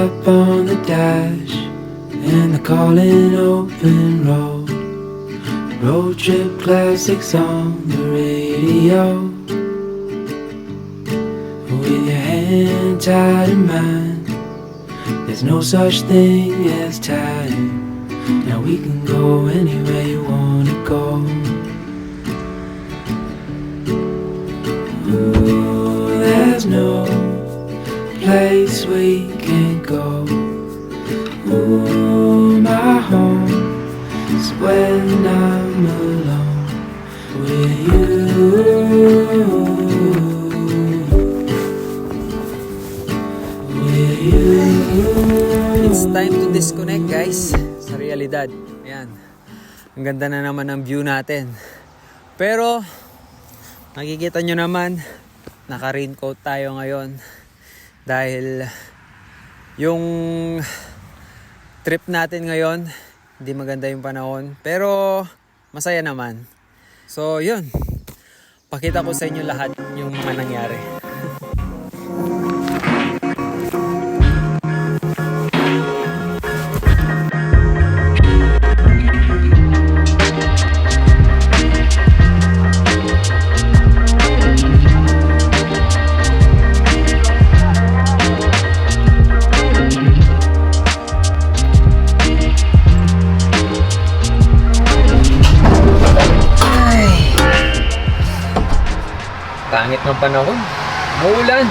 up on the dash, and the calling open road. Road trip classics on the radio. With your hand tied in mine, there's no such thing as time. Now we can go anywhere you wanna go. Ooh, there's no place we can't go. Ooh, my home is when I'm alone with you. With you. It's time to disconnect, guys, sa realidad. Ayan. Ang ganda na naman ng view natin. Pero nakikita nyo naman, naka-raincoat tayo ngayon dahil yung trip natin ngayon hindi maganda yung panahon, pero masaya naman. So yun, pakita ko sa inyo lahat yung mga nangyari. Pangit ng panahon. Maulan.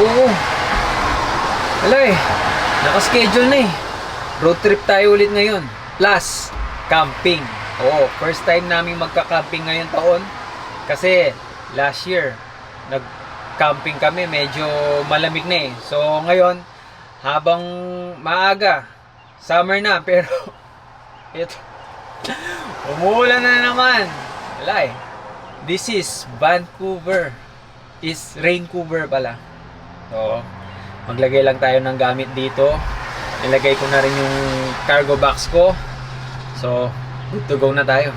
Oo. Wala eh. Naka-schedule na eh. Road trip tayo ulit ngayon. Plus, camping. Oo. First time namin magka-camping ngayon taon. Kasi, last year, nag-camping kami. Medyo malamig na eh. So, ngayon, habang maaga, summer na. Pero, ito. Umuulan na naman. Wala eh. This is Vancouver. Is Raincover pala. So, maglagay lang tayo ng gamit dito. Nilagay ko na rin yung cargo box ko. So, good to go na tayo.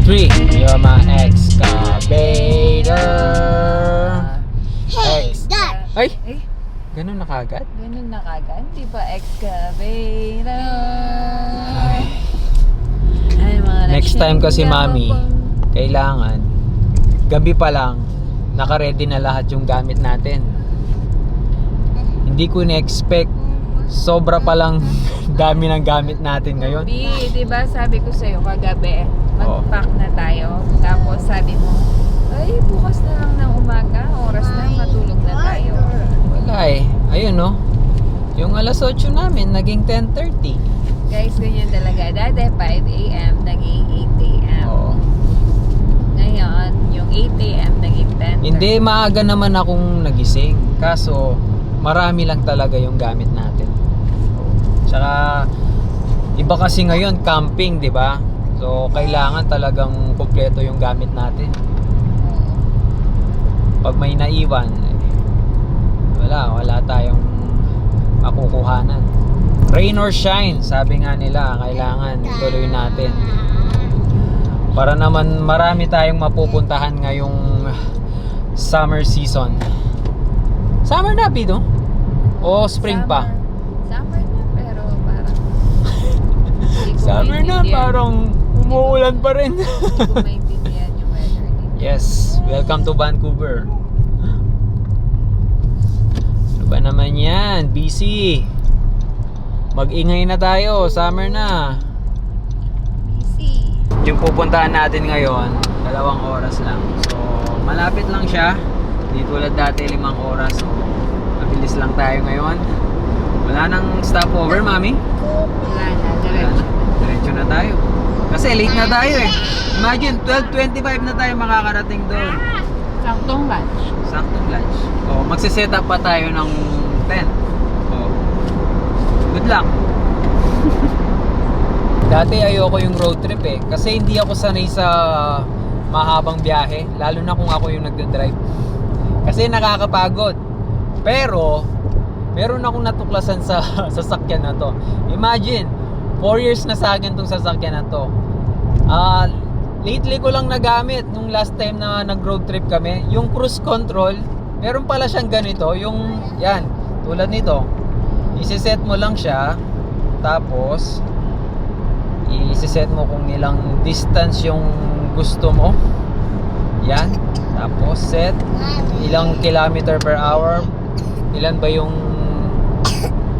You're my excavator. Ay! Ganun na kagad? Ganun na kagad? Di ba excavator? Ay, mga Next time kasi, mami, kailangan gabi pa lang naka-ready na lahat yung gamit natin. Hindi ko na-expect sobra pa lang dami ng gamit natin ngayon. Di ba sabi ko sa'yo kagabi, mag-pack na tayo. Tapos sabi mo, ay bukas na lang ng umaga, oras na, matulog na tayo. Wala eh. Ayun no. Yung alas 8 namin, naging 10:30. Guys, ganyan talaga. Dati 5 a.m. naging 8 a.m. Oo. Ngayon, yung 8 a.m. naging 10:30. Hindi, maaga naman akong nagising. Kaso, marami lang talaga yung gamit natin. Tsaka, iba kasi ngayon, camping, di ba? So, kailangan talagang kompleto yung gamit natin. Pag may naiwan, wala tayong makukuhanan. Rain or shine, sabi nga nila, kailangan ituloy natin. Para naman marami tayong mapupuntahan ngayong summer season. Summer na, Pido? O spring pa? Summer na, pero parang Summer na, parang umuulan pa rin. hindi ko maintindihan yung weather dito. Yes, welcome to Vancouver. Ano ba naman yan? Busy. Mag-ingay na tayo, summer na. Busy. Yung pupuntahan natin ngayon, 2 oras lang. So, malapit lang siya. Di tulad dati 5 oras. So, mabilis lang tayo ngayon. Wala nang stopover, mami. Wala na, diretso. Diretso na tayo. Kasi late na tayo eh. Imagine, 12:25 na tayo makakarating doon. Saktong lunch. Saktong lunch. O, magsiset up pa tayo ng tent. O, good luck. Dati ayoko yung road trip eh. Kasi hindi ako sanay sa mahabang biyahe. Lalo na kung ako yung nagdadrive. Kasi nakakapagod. Pero, meron akong natuklasan sa sasakyan na to. Imagine, 4 years na sa akin tong sasakyan na to. Lately ko lang nagamit nung last time na nag-road trip kami. Yung cruise control, meron pala siyang ganito. Yung, yan, tulad nito. Isiset mo lang siya. Tapos, isiset mo kung ilang distance yung gusto mo. Yan. Tapos, set. Ilang kilometer per hour. Ilan ba yung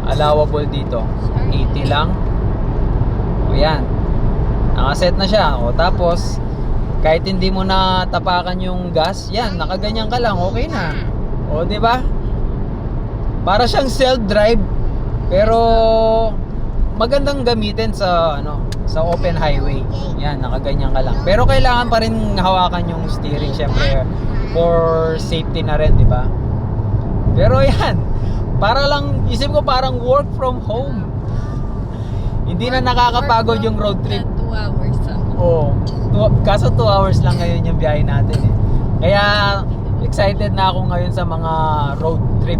allowable dito? 80 lang. O yan. Nakaset na siya. O tapos, kahit hindi mo na tapakan yung gas, yan, nakaganyan ka lang, okay na. O, di ba? Para siyang self-drive, pero magandang gamitin sa sa open highway. Yan, nakaganyan ka lang. Pero kailangan pa rin hawakan yung steering, syempre, for safety na rin, di ba? Pero yan, para lang, isip ko parang work from home. Hindi na nakakapagod yung road trip. 2 hours. Oo. Kaso 2 hours lang ngayon yung biyahe natin eh. Kaya excited na ako ngayon sa mga road trip.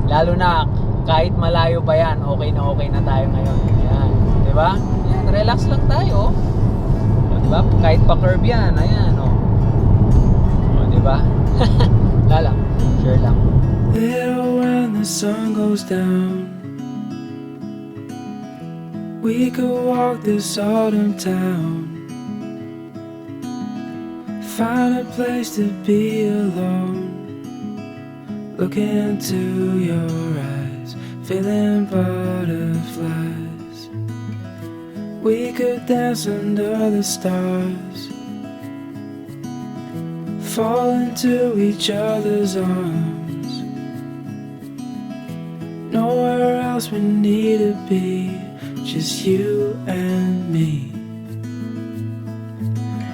Lalo na kahit malayo pa yan, okay na tayo ngayon. Yan, 'di ba? Yan, relax lang tayo. O, 'di ba? Kahit pa curve yan, ayan, oh. O, 'di ba? Lala, sure lang. Little when the sun goes down, we could walk this autumn town, find a place to be alone, look into your eyes, feeling butterflies. We could dance under the stars, fall into each other's arms. Nowhere else we need to be, just you and me.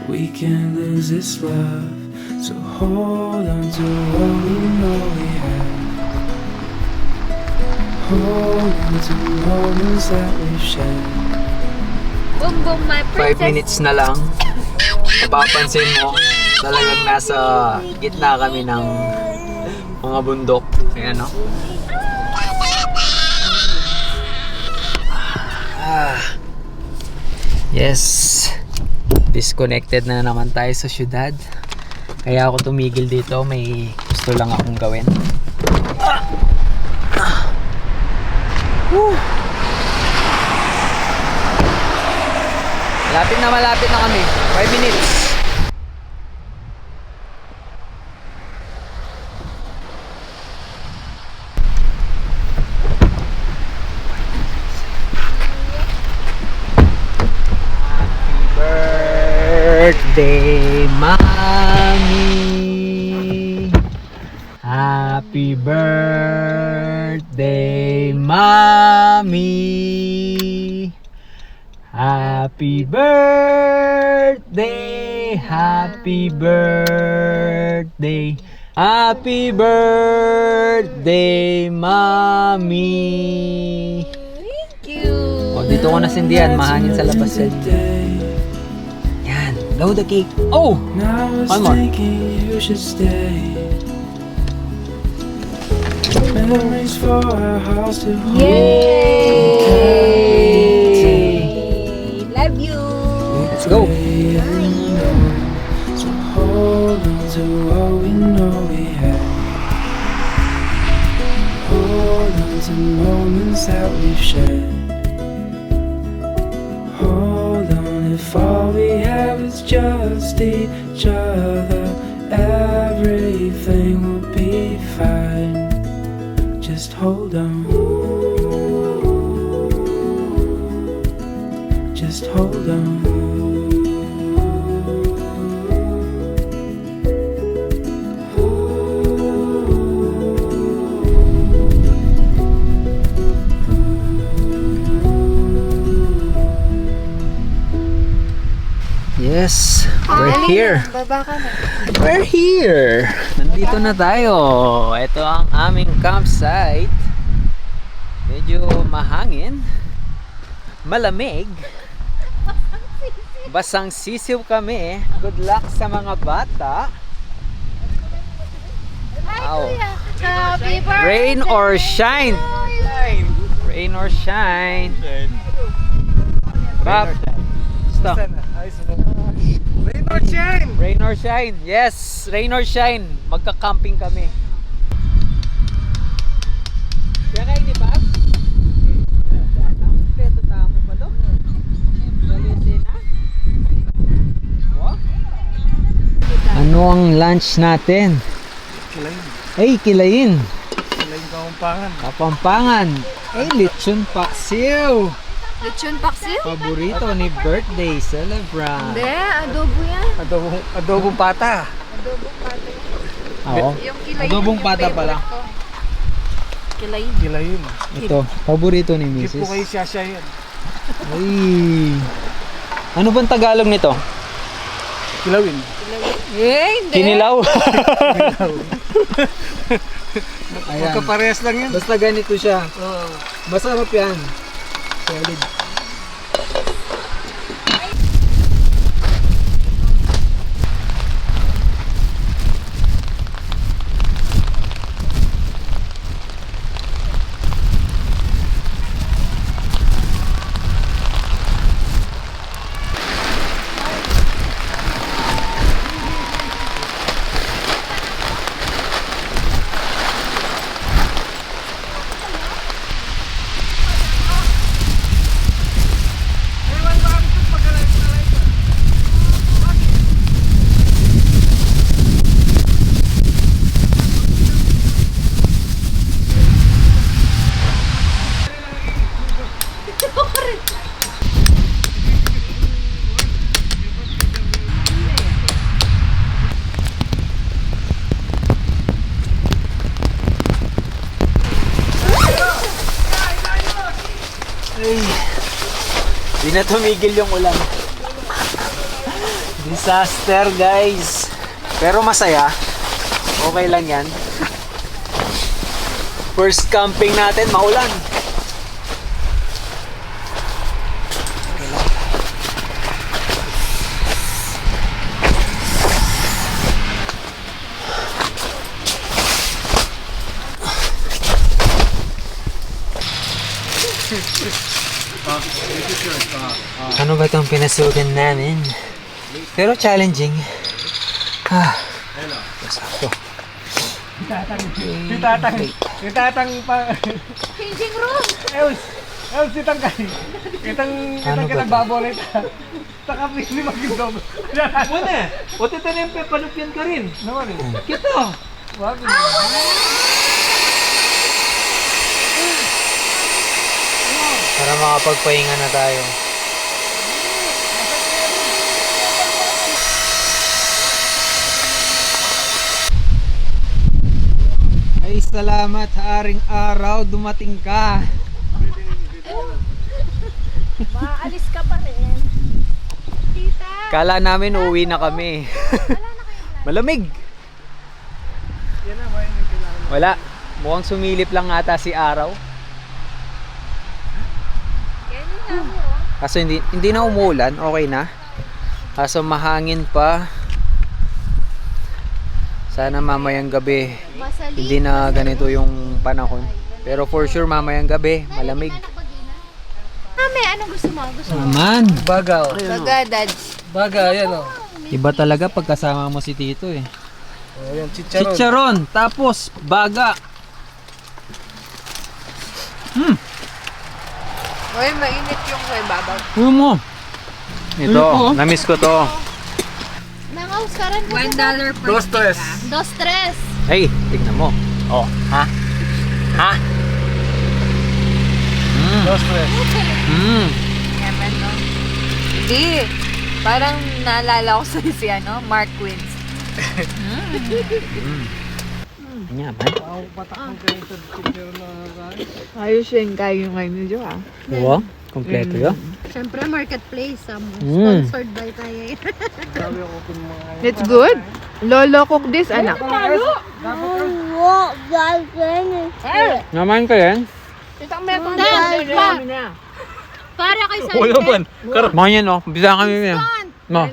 We can't lose this love, so hold on to what we know we have. Hold on to moments that we've shared. Boom boom my 5 princess. minutes na lang. Mapapansin mo, talagang nasa gitna kami ng mga bundok. Ayan, no? Yes. Disconnected na naman tayo sa syudad. Kaya ako tumigil dito. May gusto lang akong gawin. Malapit na kami. 5 minutes. Birthday, Mommy. Happy birthday, Mommy. Happy birthday, happy birthday. Happy birthday, Mommy. Thank you. O, dito ko nasindihan, mahangin sa labas yan. Blow the cake. Oh! Now I was One more. thinking you should stay. Memories for our house to hold. Yay! Love you. Let's go. So hold on to what we know we have. Hold on to moments that we've shared. Hold on, if all we have is just each other, everything will be fine. Just hold on. Just hold on. Yes, we're here. Baba ka na. We're here. Nandito na tayo. Ito ang aming campsite. Medyo mahangin. Malamig. Basang sisiw kami. Good luck sa mga bata. Wow. Happy birthday! Rain or shine. Rain or shine. Rap. Stop. Rain or shine! Rain or shine. Yes, rain or shine. Magka-camping kami. Kaya kayo ni Bob? Kompleto tamo pa lo. Balisin na. Ano ang lunch natin? Kilayin. Ay, kilayin. Kilayin Kapampangan. Kapampangan. Ay, lechon paksiw. Lechon paksiw? Paborito ni birthday celebrant. Hindi, adobo yan. Adobong pata. Adobo pata. Oo. Yung kilayin. Adobong yung pata pala. favorite ko. Kilayin. Kilayin. Ito, paborito ni Keep po Mrs. kayo siyasya yan. Ay. Ano bang Tagalog nito? Kilawin. Eh, hindi. Kinilaw. Ayan. Magkaparehas lang yan. Basta ganito siya. Masarap yan. Solid. Di na tumigil yung ulan. Disaster, guys. Pero masaya. Okay lang yan. First camping natin, maulan. Ano ba itong pinasukan namin? Pero challenging. Sakto. Itatang pa. Changing room. Eus sitang kay. Kitang Ano ba to? babolit. Takapili magindog. Muna! O titanim pa, panupyan ka rin. Naman eh. Kito! Wag. Para makapagpahinga na tayo. Ay, salamat, haring araw, dumating ka. Maalis ka pa rin. Tita. Kala namin uuwi na kami. Malamig. Wala. Mukhang sumilip lang ata si araw. Ganyan na mo. Kaso hindi na umuulan, okay na. Kaso mahangin pa. Sana mamayang gabi hindi na ganito yung panahon. Pero for sure mamayang gabi malamig. Mami, anong gusto mo? Gusto mo? Naman. Bagaw. Bagadad. Baga, yan o. Iba talaga pagkasama mo si Tito eh. Ayan, chicharon. Chicharon, tapos baga. Uy, mainit yung kay babaw. Uy mo. Ito, na-miss ko to. Nangaws ka rin kasi $1 per Dos tres. Dos tres. Hey, tignan mo. Oh, ha? Ha? Dos tres. Yaman, no? Hindi. Parang naalala ko sa si Mark Wins. Yaman. Ako patak mo ganito. Chicharon na kain. Ayos yung kayo ngayon nyo, ah. Oo. Kompleto yun. Siyempre, marketplace. Mm. Sponsored by tayo. It's good. Lolo cook this, anak. Naman ka yan? Para kay Sante. Wala man. Mga yan, oh. Bisa kami yan. No.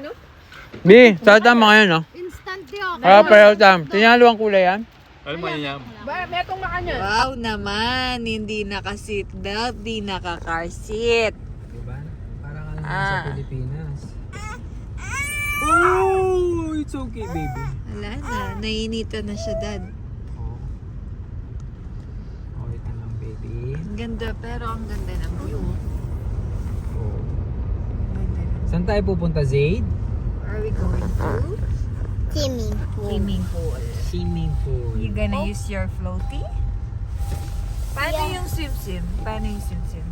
Bi, tata mga yan, oh. Instant yun. Kaya pareho tam. Tinalo ang kulay yan. Wow naman, hindi naka-seatbelt, di naka-car seat. Diba? Parang alam Ah. sa Pilipinas. Oh, it's okay, baby. Wala na, nainitan na siya, Dad. Oh. Okay ka lang, baby. Ang ganda, pero ang ganda ng view. Oh. Saan tayo pupunta, Zaid? Where are we going to? Swimming pool. Swimming pool. Swimming pool. You gonna use your floaty? Paano yung swim-swim? Paano yung swim-swim?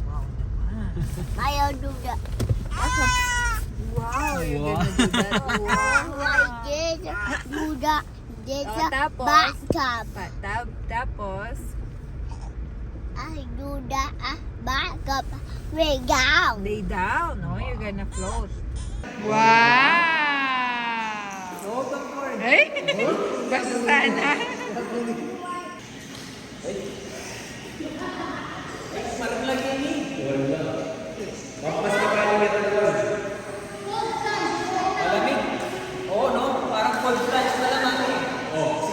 Wow naman. Ayaw duga. Wow, you're gonna do that. Wow. Duga. Oh, tapos? Bathtub. Tapos, Ay, duda. Bathtub. Lay down. lay down. No? You're gonna float. Wow! Ay! Basta na. Oo, no? Parang cold plunge na lang natin. Cold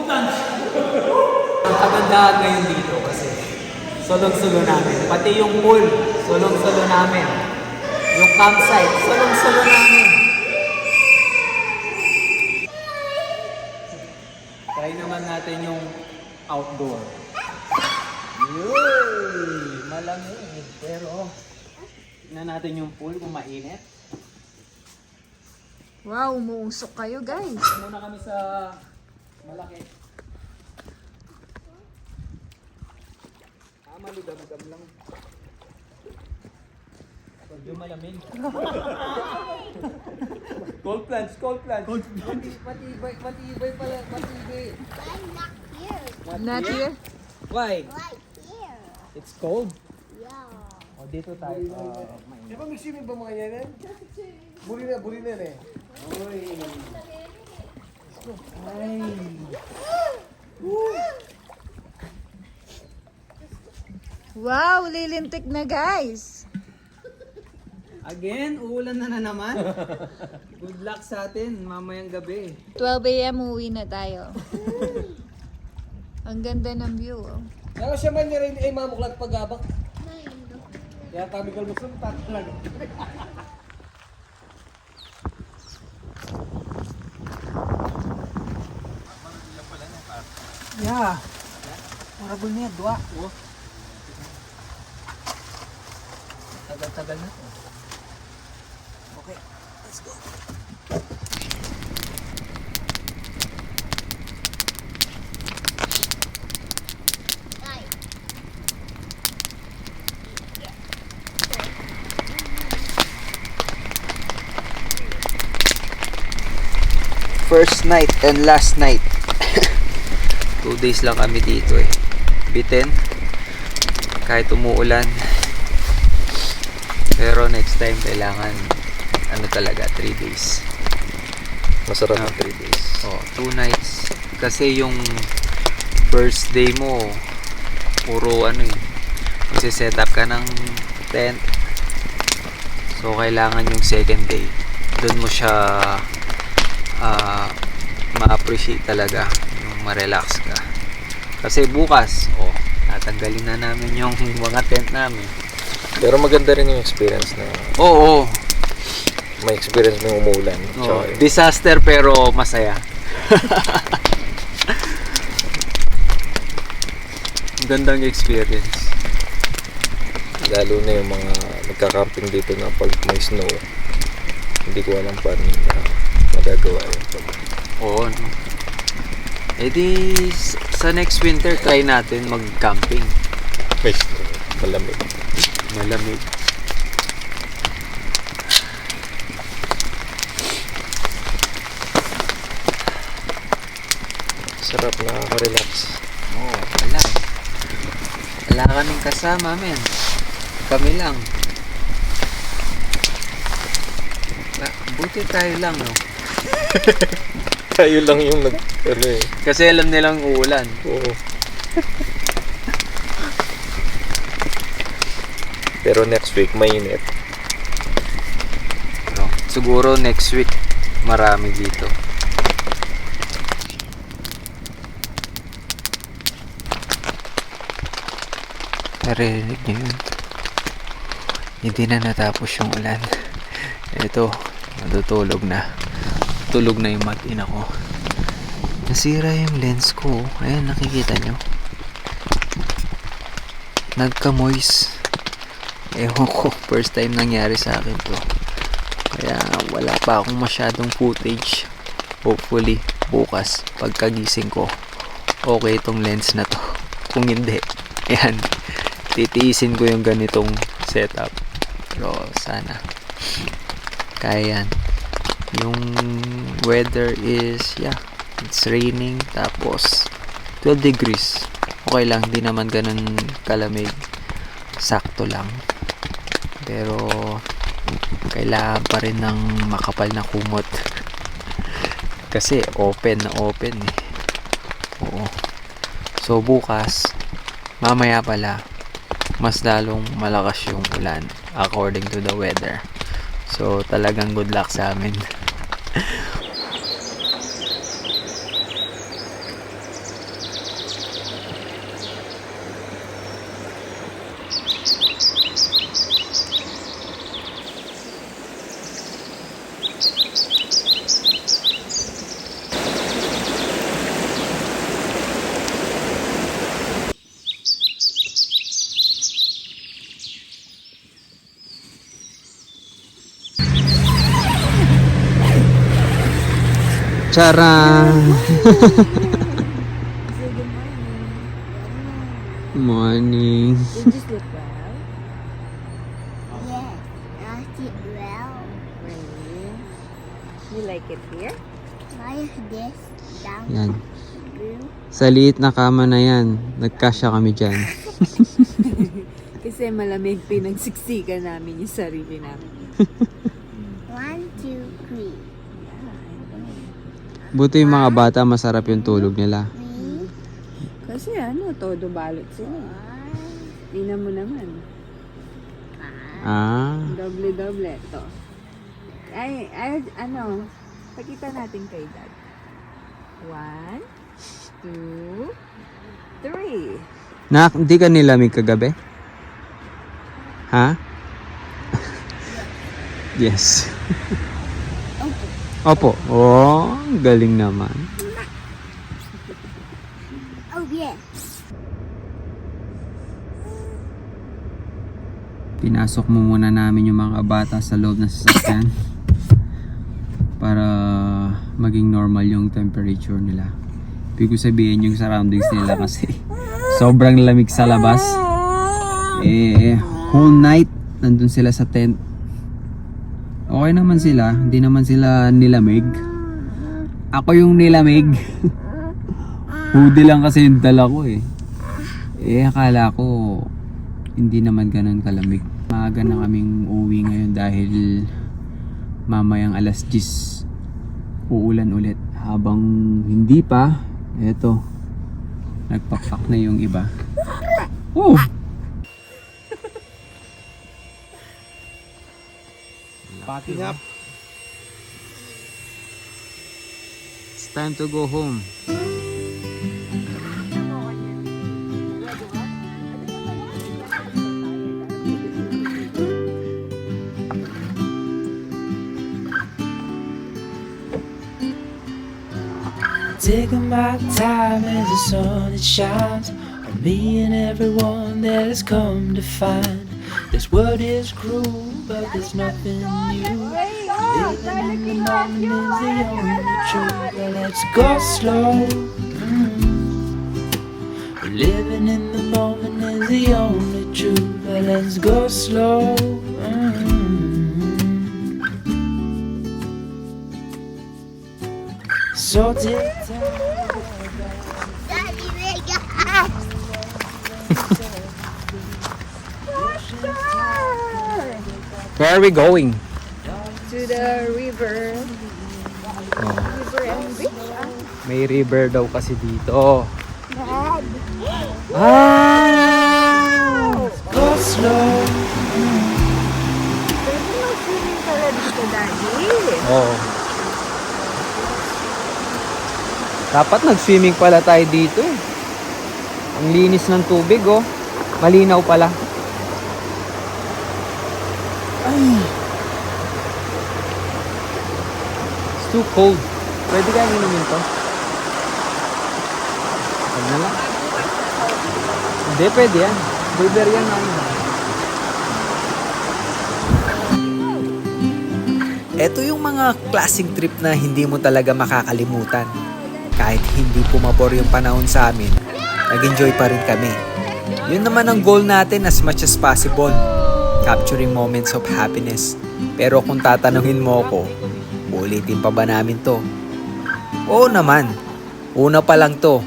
plunge. Ang kagandahan ngayon dito kasi sulong-sulo namin. Pati yung pool, sulong-sulo namin. Yung campsite, sulong-sulo namin. Try naman natin yung outdoor. Yay! Malamig. Pero, tignan natin yung pool kung mainit. Wow, umuusok kayo, guys. Muna kami sa malaki. Malugam-gam lang. Medyo malamig. Cold plunge, cold plunge. Matibay pala, matibay. I'm not here. Not here? Why? Right here. It's cold. Yeah. O, dito tayo. Di ba may swimming ba mga yan? Buli na eh. Wow, lilintik na, guys. Again, uulan na naman. Good luck sa atin mamayang gabi. 12 a.m. uwi na tayo. Ang ganda ng view, oh. Ano siya man niya rin ay mamuklat pag-abak. Kaya kami kalmusong talaga. Yeah. Marabol niya, dua. Tagal-tagal na to. Okay, let's go. Right. First night and last night. 2 days lang kami dito eh. Bitin. Kahit umuulan. Pero next time kailangan ano talaga 3 days. Masarap na 3 days. Oh, 2 nights. Kasi yung first day mo puro ano eh. Magse-set up ka ng tent. So kailangan yung second day. Doon mo siya ma-appreciate talaga, yung ma-relax ka. Kasi bukas, tatanggalin na namin yung mga tent namin. Pero maganda rin yung experience na Oo. may experience mo yung umulan. Oh, Tsaka, disaster pero masaya. Gandang experience. lalo na yung mga nagka-camping dito na pag may snow, hindi ko alam paano na magagawa yun. Oo, no? Eh di, sa next winter, try natin mag-camping. May snow, malamig. Malamig. Sarap, nakaka-relax. Oo, wala eh. Wala kaming kasama, men. Kami lang. Buti tayo lang, no? Tayo lang yung Kasi alam nilang uulan. Oo. Pero next week, mainit. No? Siguro next week, marami dito. Narinig niyo yun? Hindi na natapos yung ulan. Ito, matutulog na. Tulog na yung matina ko. Nasira yung lens ko. Ayan, nakikita nyo. Nagka-moist. Ewan ko, first time nangyari sa akin to. Kaya wala pa akong masyadong footage. Hopefully, bukas, pagkagising ko, okay itong lens na to. Kung hindi, ayan, titiisin ko yung ganitong setup. Pero sana kaya yan. Yung weather is, yeah, it's raining, tapos 12 degrees. Okay lang, di naman ganun kalamig. Sakto lang. Pero kailangan pa rin ng makapal na kumot. Kasi open na open eh. Oo. So bukas, mamaya pala, mas lalong malakas yung ulan according to the weather. So talagang good luck sa amin. Charan! Morning. Yes, I sit well. You like it here? Why is this down Yan. blue? Sa liit na kama na yan, nagkasya kami dyan. Kasi malamig, pinagsiksikan namin yung sarili namin. 1, 2, 3. Buti yung mga bata, masarap yung tulog nila. 3, Kasi todo balot sila. Tingnan mo naman. Ah, Doble-doble to. Ay, pakita natin kay Dad. 1, 2, 3. nak, hindi ka nilamig kagabi? Ha? Yes. Opo. Oh, galing naman. oh yes. Pinasok mo muna namin yung mga bata sa loob ng sasakyan para maging normal yung temperature nila. Ibig ko sabihin yung surroundings nila kasi sobrang lamig sa labas. Whole night nandun sila sa tent. Okay naman sila, hindi naman sila nilamig. Ako yung nilamig. Hoodie lang kasi yung dala ko eh. Akala ko hindi naman ganun kalamig. Maaga na kaming uwi ngayon dahil mamayang alas 10 uulan ulit. Habang hindi pa, eto, nagpakpak na yung iba. Oh! Packing up. It's time to go home. Taking my time as the sun it shines on me and everyone that has come to find this world is cruel, but there's nothing new. Living in the moment is the only truth. But let's go slow. Living in the moment is the only truth. But let's go slow. So take time. Daddy, wake up. Where are we going? To the river. River and beach. May river daw kasi dito. Dad. Go slow. Pwede mag-swimming pala dito, Daddy. Oo. Dapat nag-swimming pala tayo dito eh. Ang linis ng tubig oh. Malinaw pala. Ay. It's too cold. Pwede kaya inumin to? Huwag na lang. Hindi, pwede yan. River yan namin. Ito yung mga classic trip na hindi mo talaga makakalimutan. Kahit hindi pumabor yung panahon sa amin, nag-enjoy pa rin kami. Yun naman ang goal natin as much as possible. Capturing moments of happiness. Pero kung tatanungin mo ako, ulitin pa ba namin to? Oo naman. Una pa lang to.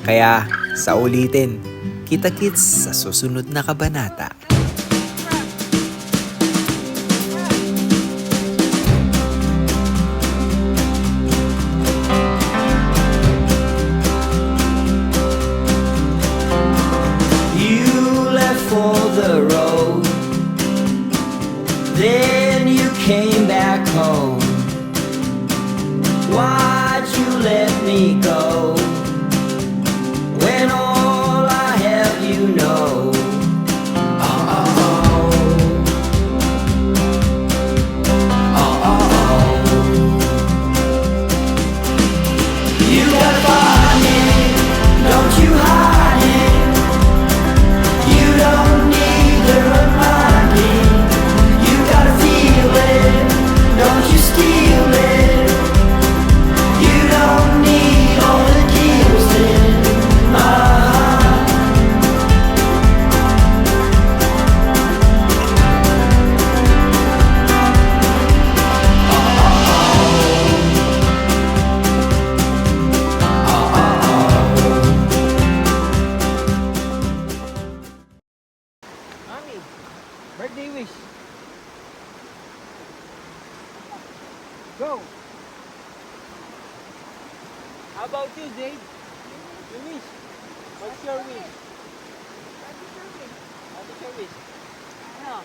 Kaya sa ulitin, kita-kits sa susunod na kabanata. You left for the road, then you came back home. Why'd you let me go when all I have you know? Oh, oh, oh. Oh, oh, oh. You gotta find it, don't you hide it. You don't need the reminding. You gotta feel it, don't you steal it. You don't need all the deals in my heart. Mami, birthday wish. Go. How about you, Jade? You wish. What's your wish? What is your wish? Ano?